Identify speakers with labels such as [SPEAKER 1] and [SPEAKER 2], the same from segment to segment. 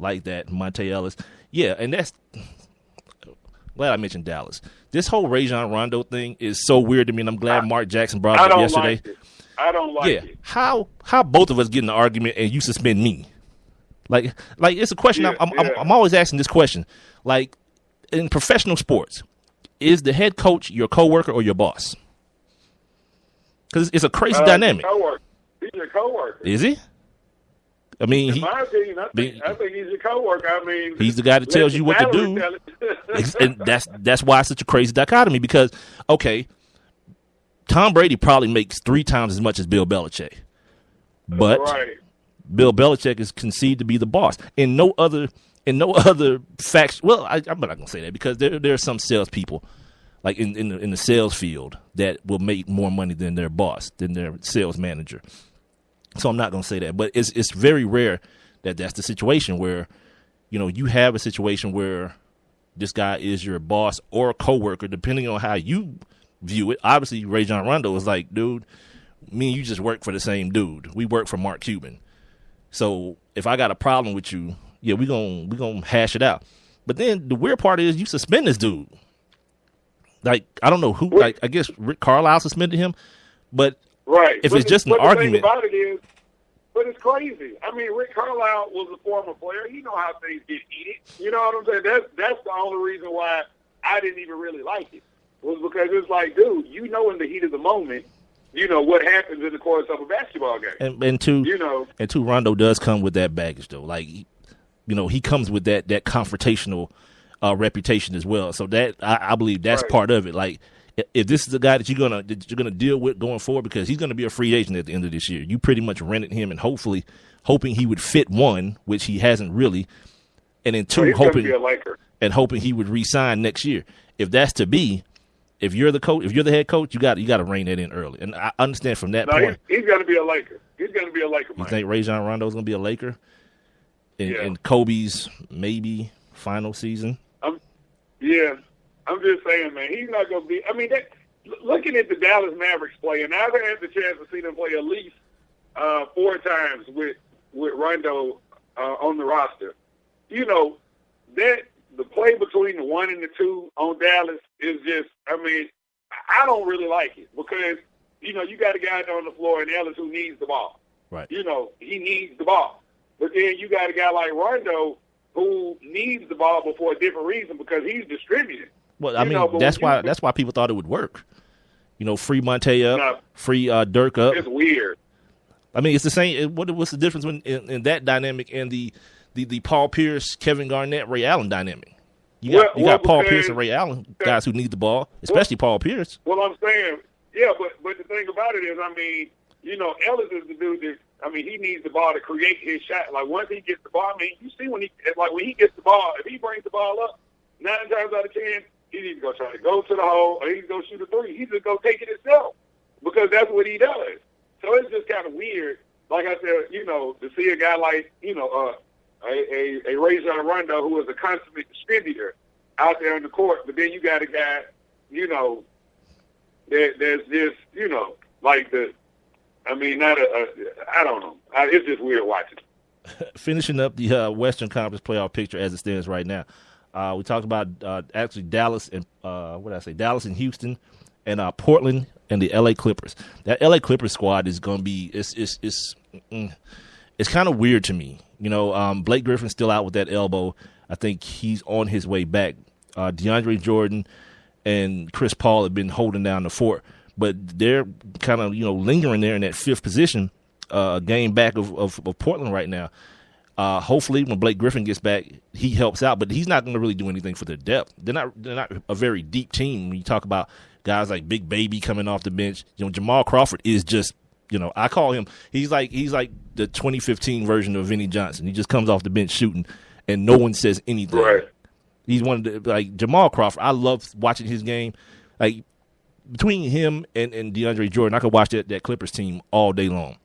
[SPEAKER 1] like that, Monte Ellis. Yeah, and that's glad I mentioned Dallas. This whole Rajon Rondo thing is so weird to me, and I'm glad Mark Jackson brought it up yesterday.
[SPEAKER 2] I don't like it.
[SPEAKER 1] How both of us get in an argument and you suspend me? Like it's a question. I'm always asking this question. Like in professional sports, is the head coach your coworker or your boss? Because it's a crazy dynamic.
[SPEAKER 2] He's your coworker.
[SPEAKER 1] Is he? I mean,
[SPEAKER 2] in my opinion, I think he's your coworker. I mean,
[SPEAKER 1] he's the guy that tells you what to do, and that's why it's such a crazy dichotomy. Because Tom Brady probably makes 3 times as much as Bill Belichick, but Bill Belichick is conceived to be the boss. In no other facts. Well, I'm not gonna say that because there are some salespeople, like in the sales field, that will make more money than their boss, than their sales manager. So I'm not going to say that, but it's very rare that that's the situation where, you have a situation where this guy is your boss or coworker, depending on how you view it. Obviously, Rajon Rondo was like, dude, me and you just work for the same dude. We work for Mark Cuban. So if I got a problem with you, we gonna hash it out. But then the weird part is you suspend this dude. Like, I don't know who. Like, I guess Rick Carlisle suspended him, but.
[SPEAKER 2] Right.
[SPEAKER 1] If it's just an argument.
[SPEAKER 2] The thing about it is, but it's crazy. I mean, Rick Carlisle was a former player. He know how things get heated. You know what I'm saying? That's the only reason why I didn't even really like it, was because it's like, dude, in the heat of the moment, what happens in the course of a basketball game.
[SPEAKER 1] And two, Rondo does come with that baggage, though. Like, he comes with that confrontational reputation as well. So that I believe that's part of it. Like, if this is the guy that you're gonna deal with going forward, because he's gonna be a free agent at the end of this year, you pretty much rented him, and hoping he would fit, one, which he hasn't really, and then two, hoping he would re-sign next year. If that's to be, if you're the coach, if you're the head coach, you got to rein that in early. And I understand from that point.
[SPEAKER 2] He's gonna be a Laker. He's gonna be a Laker.
[SPEAKER 1] You think Rajon Rondo is gonna be a Laker in Kobe's maybe final season? I'm just saying, man, he's not going to be – I mean, looking at the Dallas Mavericks play, and I've had the chance to see them play at least 4 times with Rondo on the roster. That the play between the 1 and the 2 on Dallas is just – I mean, I don't really like it because, you got a guy on the floor in Ellis who needs the ball. Right.
[SPEAKER 2] He needs the ball. But then you got a guy like Rondo who needs the ball but for a different reason because he's distributing.
[SPEAKER 1] Well, I mean, that's why people thought it would work. Free Monte up, free Dirk up.
[SPEAKER 2] It's weird.
[SPEAKER 1] I mean, it's the same. What's the difference in that dynamic and the Paul Pierce, Kevin Garnett, Ray Allen dynamic? You got Paul Pierce and Ray Allen, guys who need the ball, especially Paul Pierce.
[SPEAKER 2] Well, I'm saying, but the thing about it is, I mean, Ellis is the dude that, I mean, he needs the ball to create his shot. Like, once he gets the ball, I mean, you see when he gets the ball, if he brings the ball up, 9 times out of 10, he's either going to try to go to the hole or he's going to shoot a 3. He's just going to take it himself because that's what he does. So it's just kind of weird, like I said, to see a guy like, a Rajon Rondo who is a consummate distributor out there on the court, but then you got a guy, there's just, like I don't know. It's just weird watching.
[SPEAKER 1] Finishing up the Western Conference playoff picture as it stands right now. We talked about actually Dallas and Dallas and Houston, and Portland and the LA Clippers. That LA Clippers squad is going to be it's kind of weird to me. Blake Griffin's still out with that elbow. I think he's on his way back. DeAndre Jordan and Chris Paul have been holding down the fort, but they're kind of lingering there in that 5th position, game back of Portland right now. Hopefully, when Blake Griffin gets back, he helps out, but he's not going to really do anything for their depth. They're not a very deep team. When you talk about guys like Big Baby coming off the bench, Jamal Crawford is just, I call him. He's like the 2015 version of Vinnie Johnson. He just comes off the bench shooting, and no one says anything.
[SPEAKER 2] Right.
[SPEAKER 1] He's one of the Jamal Crawford. I love watching his game. Like between him and DeAndre Jordan, I could watch that Clippers team all day long.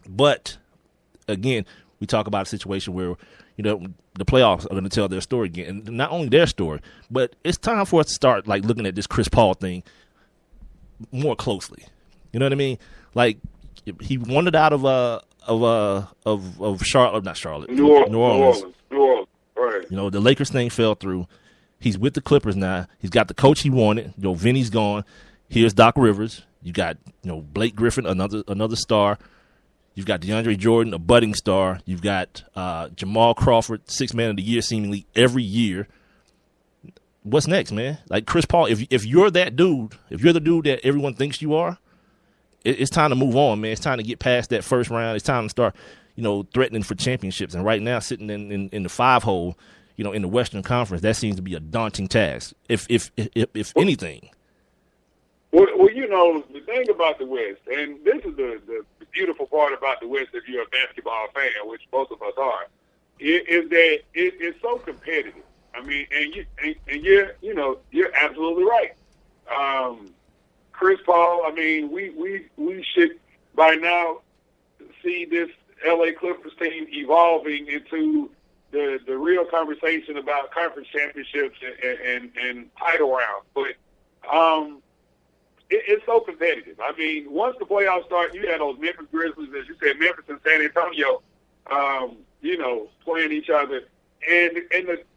[SPEAKER 1] But again, we talk about a situation where, the playoffs are going to tell their story again. And not only their story, but it's time for us to start, looking at this Chris Paul thing more closely. You know what I mean? Like, he wanted out of Charlotte, not Charlotte,
[SPEAKER 2] New Orleans. Orleans. Right.
[SPEAKER 1] You know, the Lakers thing fell through. He's with the Clippers now. He's got the coach he wanted. You know, Vinny's gone. Here's Doc Rivers. You got, you know, Blake Griffin, another star. You've got DeAndre Jordan, a budding star. You've got Jamal Crawford, 6th man of the year seemingly every year. What's next, man? Like Chris Paul, if you're that dude, if you're the dude that everyone thinks you are, it's time to move on, man. It's time to get past that first round. It's time to start, you know, threatening for championships. And right now, sitting in the 5-hole, you know, in the Western Conference, that seems to be a daunting task, if anything.
[SPEAKER 2] Well, you know, the thing about the West, and this is the beautiful part about the West if you're a basketball fan, which most of us are, is that it's so competitive. I mean, and you're absolutely right. Chris Paul, I mean, we should by now see this LA Clippers team evolving into the real conversation about conference championships and title rounds. But it's so competitive. I mean, once the playoffs start, you had those Memphis Grizzlies, as you said, Memphis and San Antonio, you know, playing each other. And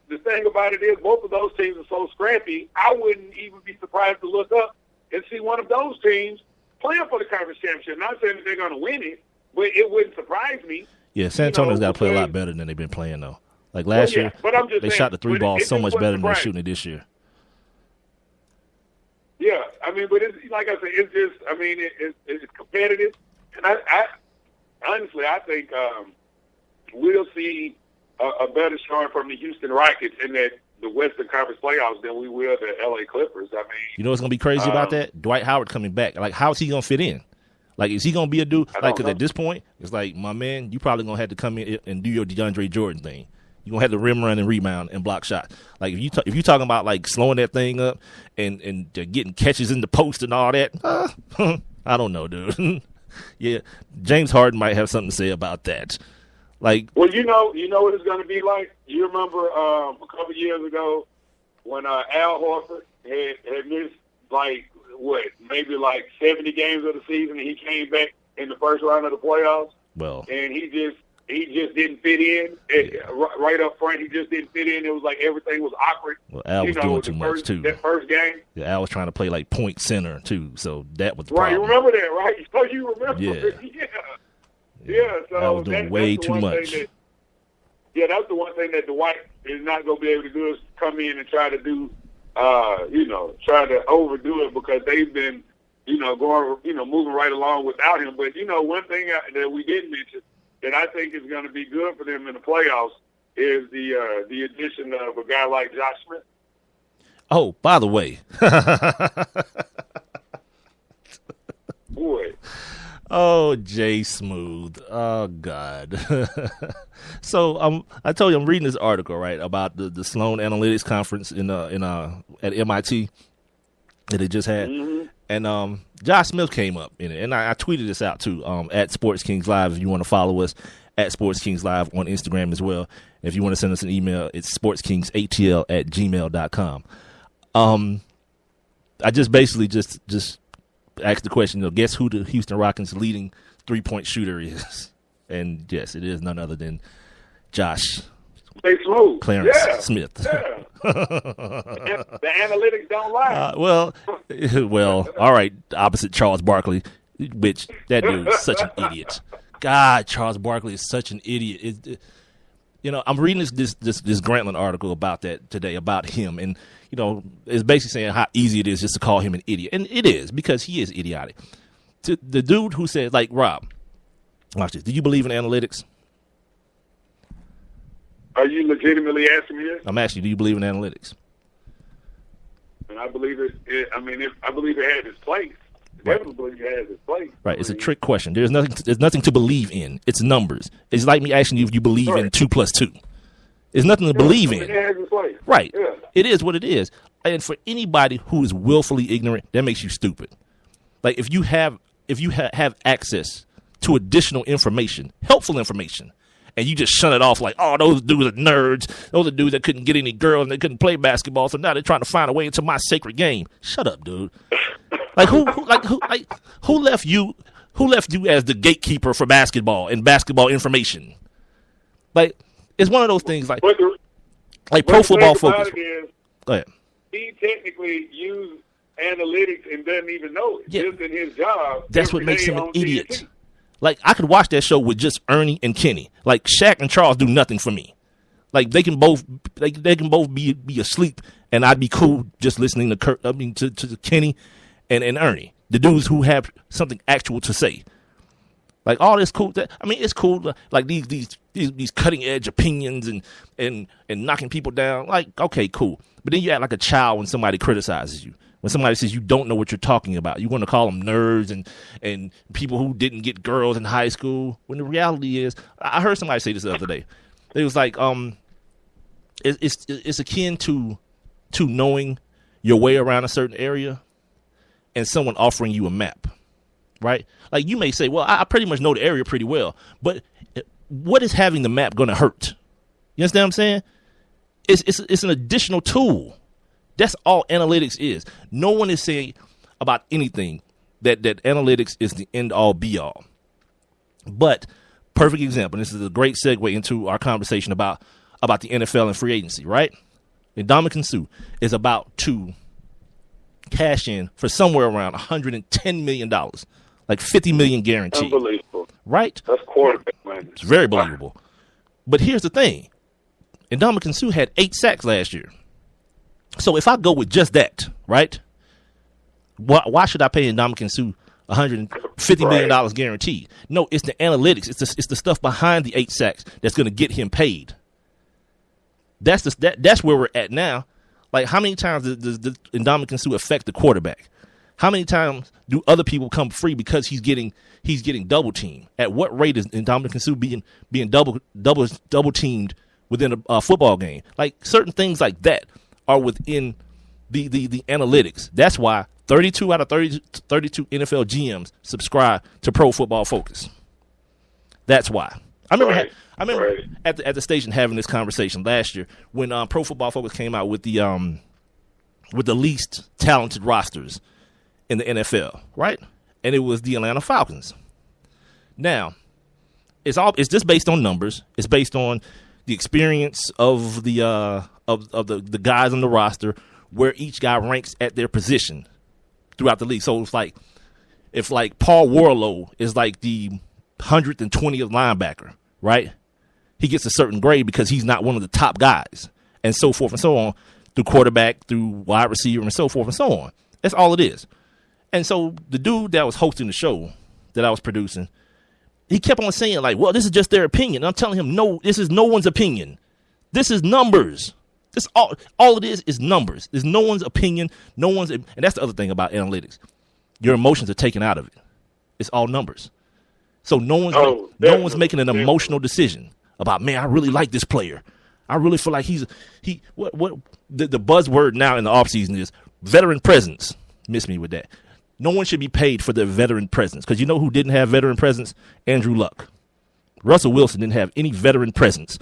[SPEAKER 2] the thing about it is both of those teams are so scrappy, I wouldn't even be surprised to look up and see one of those teams playing for the conference championship. Not saying that they're going to win it, but it wouldn't surprise me.
[SPEAKER 1] Yeah, San Antonio's got to play a lot better than they've been playing, though. Like last year,
[SPEAKER 2] but I'm just
[SPEAKER 1] they
[SPEAKER 2] saying,
[SPEAKER 1] shot the 3 ball so much better than they're
[SPEAKER 2] surprise.
[SPEAKER 1] shooting it this year.
[SPEAKER 2] Yeah, I mean, but it's like I said, it's just, I mean, it's competitive, and I honestly, I think we'll see a better showing from the Houston Rockets in the Western Conference playoffs than we will the LA Clippers. I mean,
[SPEAKER 1] you know what's gonna be crazy about that? Dwight Howard coming back. Like, how is he gonna fit in? Like, is he gonna be a dude? Like, because at this point, it's like, my man, you probably gonna have to come in and do your DeAndre Jordan thing. You're going to have to rim run and rebound and block shots. Like, if you're talking about, like, slowing that thing up and getting catches in the post and all that, I don't know, dude. Yeah, James Harden might have something to say about that. Like,
[SPEAKER 2] well, you know what it's going to be like? You remember a couple of years ago when Al Horford had missed, like, maybe like 70 games of the season, and he came back in the first round of the playoffs?
[SPEAKER 1] Well.
[SPEAKER 2] And he just didn't fit in. Right up front, he just didn't fit in. It was like everything was awkward.
[SPEAKER 1] Well, Al was doing too much, too.
[SPEAKER 2] That first game.
[SPEAKER 1] Yeah, Al was trying to play, like, point center, too, so that was the
[SPEAKER 2] problem.
[SPEAKER 1] Right,
[SPEAKER 2] you remember that, right? So you remember. Yeah, so
[SPEAKER 1] Al was doing way too much.
[SPEAKER 2] That's the one thing that Dwight is not going to be able to do is come in and try to do, try to overdo it because they've been, going, moving right along without him. But, one thing that we didn't mention that I think is going to be good for them in the playoffs is the addition of a guy like Josh Smith.
[SPEAKER 1] Oh, by the way.
[SPEAKER 2] Boy.
[SPEAKER 1] Oh, Jay Smooth. Oh, God. So I told you I'm reading this article, right, about the Sloan Analytics Conference at MIT that they just had. Mm-hmm. And Josh Smith came up in it. And I tweeted this out, too, at Sports Kings Live. If you want to follow us, at Sports Kings Live on Instagram as well. If you want to send us an email, it's sportskingsatl@gmail.com. I just basically just asked the question, guess who the Houston Rockets' leading three-point shooter is? And, yes, it is none other than Josh Clarence Smith.
[SPEAKER 2] Yeah. The analytics don't lie.
[SPEAKER 1] Well, all right, opposite Charles Barkley, which that dude is such an idiot. God, Charles Barkley is such an idiot. I'm reading this Grantland article about that today, about him, and, it's basically saying how easy it is just to call him an idiot. And it is, because he is idiotic. To the dude who said, like, Rob, watch this. Do you believe in analytics?
[SPEAKER 2] Are you legitimately asking me this?
[SPEAKER 1] I'm asking you, do you believe in analytics?
[SPEAKER 2] And I believe I believe it has its place.
[SPEAKER 1] Right.
[SPEAKER 2] Definitely believe it has its place.
[SPEAKER 1] Right. It's a trick question. There's nothing to believe in. It's numbers. It's like me asking you if you believe in 2 + 2. There's nothing to believe in.
[SPEAKER 2] It has its place.
[SPEAKER 1] Right.
[SPEAKER 2] Yeah.
[SPEAKER 1] It is what it is. And for anybody who is willfully ignorant, that makes you stupid. Like, if you have access to additional information, helpful information, and you just shun it off like, oh, those dudes are nerds. Those are dudes that couldn't get any girls and they couldn't play basketball, so now they're trying to find a way into my sacred game. Shut up, dude. Like, who left you as the gatekeeper for basketball and basketball information? Like, It's one of those things like
[SPEAKER 2] But
[SPEAKER 1] Pro Football Focus.
[SPEAKER 2] Go ahead. He technically used analytics and doesn't even know it. Just in his job.
[SPEAKER 1] That's what makes him an idiot. Like, I could watch that show with just Ernie and Kenny. Like, Shaq and Charles do nothing for me. Like, they can both be asleep, and I'd be cool just listening to Kenny and Ernie, the dudes who have something actual to say. Like, all this cool. It's cool. Like these cutting edge opinions and knocking people down. Like, okay, cool. But then you act like a child when somebody criticizes you. When somebody says you don't know what you're talking about, you want to call them nerds and people who didn't get girls in high school. When the reality is, I heard somebody say this the other day. It was like, it's akin to knowing your way around a certain area and someone offering you a map, right? Like, you may say, well, I pretty much know the area pretty well, but what is having the map going to hurt? You understand what I'm saying? It's an additional tool. That's all analytics is. No one is saying about anything that analytics is the end all be all. But perfect example. This is a great segue into our conversation about the NFL and free agency, right? Ndamukong Suh is about to cash in for somewhere around $110 million, like $50 million guaranteed.
[SPEAKER 2] Unbelievable,
[SPEAKER 1] right?
[SPEAKER 2] That's quarterback, man.
[SPEAKER 1] It's very believable. But here's the thing: Ndamukong Suh had 8 sacks last year. So if I go with just that, right? Why should I pay Ndamukong Suh $150 million guaranteed? No, it's the analytics. It's the stuff behind the 8 sacks that's going to get him paid. That's where we're at now. Like, how many times does Ndamukong Suh affect the quarterback? How many times do other people come free because he's getting double teamed? At what rate is Ndamukong Suh being double teamed within a football game? Like, certain things like that are within the analytics. That's why 32 out of 32 NFL GMs subscribe to Pro Football Focus. That's why. I remember at the station having this conversation last year when Pro Football Focus came out with the least talented rosters in the NFL, right? And it was the Atlanta Falcons. Now, it's just based on numbers. It's based on the experience of the guys on the roster, where each guy ranks at their position throughout the league. So if Paul Warlow is like the 120th linebacker, right? He gets a certain grade because he's not one of the top guys, and so forth and so on, through quarterback, through wide receiver, and so forth and so on. That's all it is. And so the dude that was hosting the show that I was producing, he kept on saying, like, well, this is just their opinion. And I'm telling him, no, this is no one's opinion. This is numbers. This all it is numbers. There's no one's opinion. And that's the other thing about analytics. Your emotions are taken out of it. It's all numbers. So no one's making an emotional decision about, man, I really like this player. I really feel like what the buzzword now in the offseason is veteran presence. Miss me with that. No one should be paid for their veteran presence, because you know who didn't have veteran presence? Andrew Luck. Russell Wilson didn't have any veteran presence.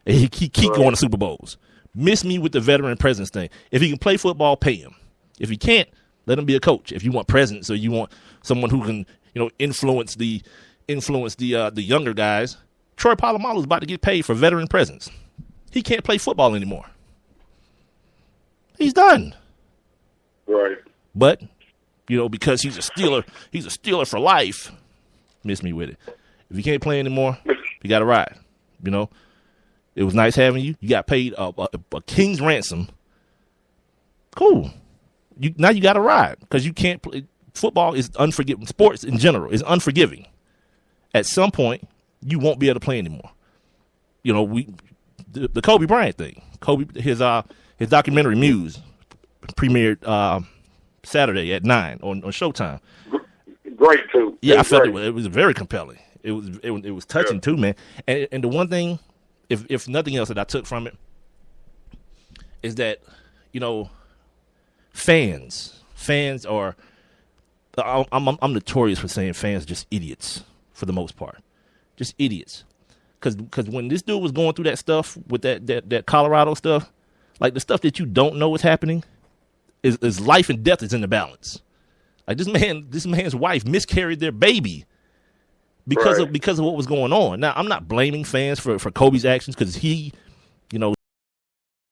[SPEAKER 1] He keep going to Super Bowls. Miss me with the veteran presence thing. If he can play football, pay him. If he can't, let him be a coach. If you want presence or you want someone who can, influence the younger guys, Troy Polamalu is about to get paid for veteran presence. He can't play football anymore. He's done.
[SPEAKER 2] Right.
[SPEAKER 1] But, because he's a Steeler for life. Miss me with it. If you can't play anymore, you got to ride. It was nice having you. You got paid a king's ransom. Cool. Now you got to ride, because you can't play. Football is unforgiving. Sports in general is unforgiving. At some point, you won't be able to play anymore. The Kobe Bryant thing. His documentary Muse premiered Saturday at 9 on Showtime.
[SPEAKER 2] Great too.
[SPEAKER 1] Yeah, I felt it was very compelling. It was touching too, man. And the one thing, if nothing else that I took from it, is that fans are. I'm notorious for saying fans are just idiots for the most part, just idiots. Because when this dude was going through that stuff with that Colorado stuff, like the stuff that you don't know is happening, is life and death is in the balance. Like this man's wife miscarried their baby because of what was going on. Now, I'm not blaming fans for Kobe's actions because he, you know,